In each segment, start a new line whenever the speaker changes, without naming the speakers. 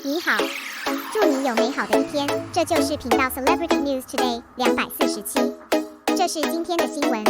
你好，祝你有美好的一天。这就是频道 Celebrity News Today 247。这是今天的新闻。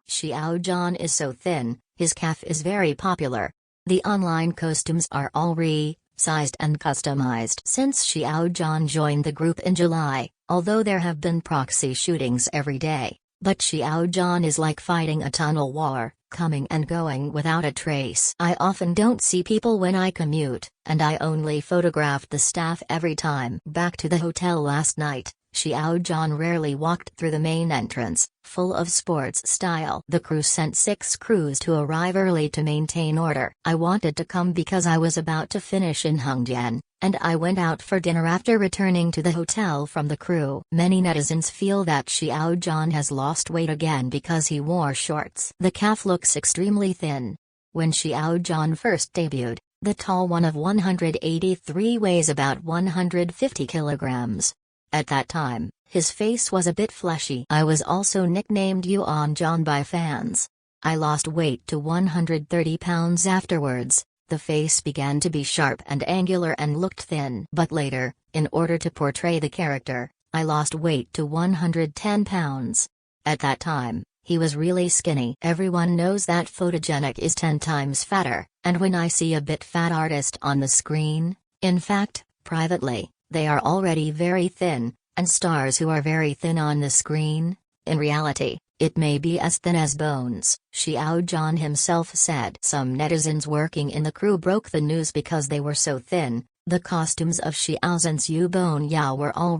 Xiao Zhan is so thin, his calf is very popular. The online costumes are all resized and customized since Xiao Zhan joined the group in July, although there have been proxy shootings every day. But Xiao Zhan is like fighting a tunnel war, coming and going without a trace. I often don't see people when I commute, and I only photographed the staff every time. Back to the hotel last night, Xiao Zhan rarely walked through the main entrance, full of sports style. The crew sent 6 crews to arrive early to maintain order. I wanted to come because I was about to finish in Hongjian, and I went out for dinner after returning to the hotel from the crew. Many netizens feel that Xiao Zhan has lost weight again because he wore shorts. The calf looks extremely thin. When Xiao Zhan first debuted, the tall one of 183 weighs about 150 kilograms. At that time, his face was a bit fleshy. I was also nicknamed Yuan Zhan by fans. I lost weight to 130 pounds afterwards. The face began to be sharp and angular and looked thin. But later, in order to portray the character, I lost weight to 110 pounds. At that time, he was really skinny. Everyone knows that photogenic is 10 times fatter, and when I see a bit fat artist on the screen, in fact, privately, they are already very thin, and stars who are very thin on the screen, in reality, it may be as thin as bones. Xiao Zhan himself said some netizens working in the crew broke the news because they were so thin. The costumes of Sheausen's Yu Bon Yao were all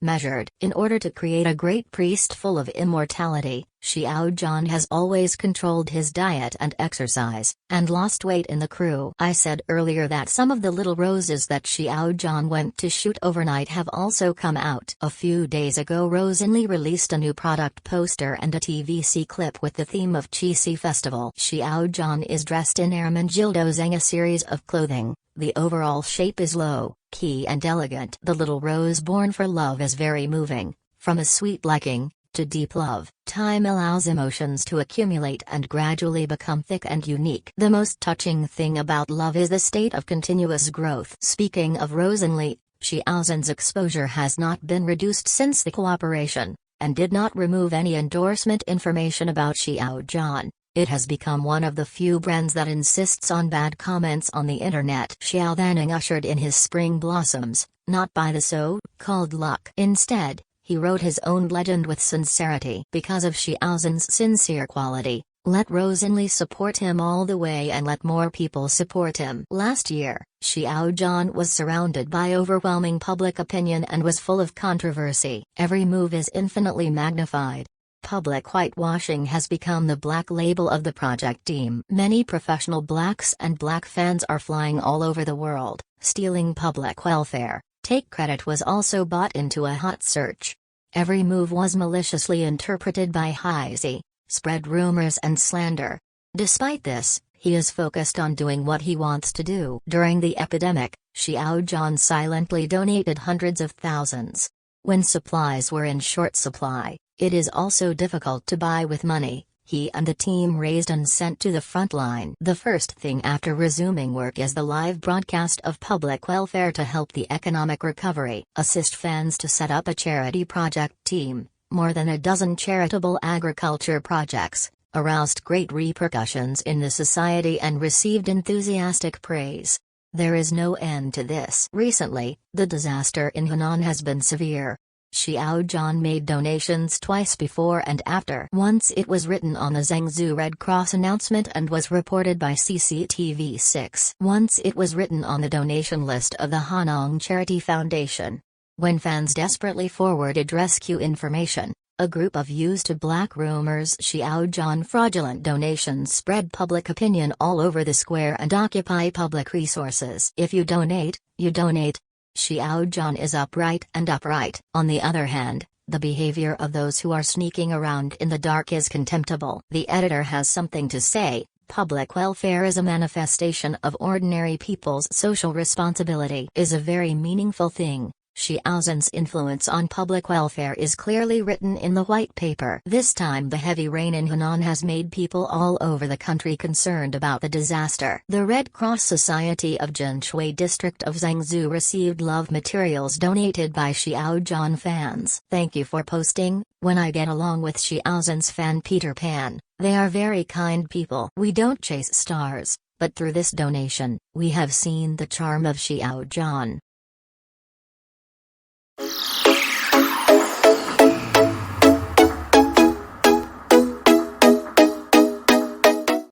measured. In order to create a great priest full of immortality, Xiao Zhan has always controlled his diet and exercise, and lost weight in the crew. I said earlier that some of the little roses that Xiao Zhan went to shoot overnight have also come out. A few days ago Rosenli released a new product poster and a TVC clip with the theme of Qixi Festival. Xiao Zhan is dressed in Ermenegildo Zheng, a series of clothing. The overall shape is low, key and elegant. The little rose born for love is very moving, from a sweet liking, to deep love. Time allows emotions to accumulate and gradually become thick and unique. The most touching thing about love is the state of continuous growth. Speaking of Rosenli, Sheausen's exposure has not been reduced since the cooperation, and did not remove any endorsement information about Xiao Zhan. It has become one of the few brands that insists on bad comments on the internet. Xiao Zhan ushered in his spring blossoms, not by the so-called luck. Instead, he wrote his own legend with sincerity. Because of Xiaozen's sincere quality, let Rosenli support him all the way and let more people support him. Last year, Xiao Zhan was surrounded by overwhelming public opinion and was full of controversy. Every move is infinitely magnified. Public whitewashing has become the black label of the project team. Many professional blacks and black fans are flying all over the world, stealing public welfare. Take credit was also bought into a hot search. Every move was maliciously interpreted by Heisey, spread rumors and slander. Despite this, he is focused on doing what he wants to do. During the epidemic, Xiao Zhan silently donated hundreds of thousands. When supplies were in short supply, it is also difficult to buy with money. He and the team raised and sent to the front line. The first thing after resuming work is the live broadcast of public welfare to help the economic recovery. Assist fans to set up a charity project team. More than a dozen charitable agriculture projects aroused great repercussions in the society and received enthusiastic praise. There is no end to this. Recently, the disaster in Henan has been severe. Xiao Zhan made donations twice before and after. Once it was written on the Zhengzhou Red Cross announcement and was reported by CCTV6. Once it was written on the donation list of the Hanong Charity Foundation. When fans desperately forwarded rescue information, a group of used to black rumors Xiao Zhan fraudulent donations spread public opinion all over the square and occupy public resources. If you donate, you donate. Xiao Zhan is upright and upright. On the other hand, the behavior of those who are sneaking around in the dark is contemptible. The editor has something to say. Public welfare is a manifestation of ordinary people's social responsibility. Is a very meaningful thing. Sheausen's influence on public welfare is clearly written in the white paper. This time the heavy rain in Henan has made people all over the country concerned about the disaster. The Red Cross Society of Jinshui district of Zhengzhou received love materials donated by Xiao Zhan fans. Thank you for posting. When I get along with Sheausen's fan Peter Pan, they are very kind people. We don't chase stars, but through this donation, we have seen the charm of Xiao Zhan.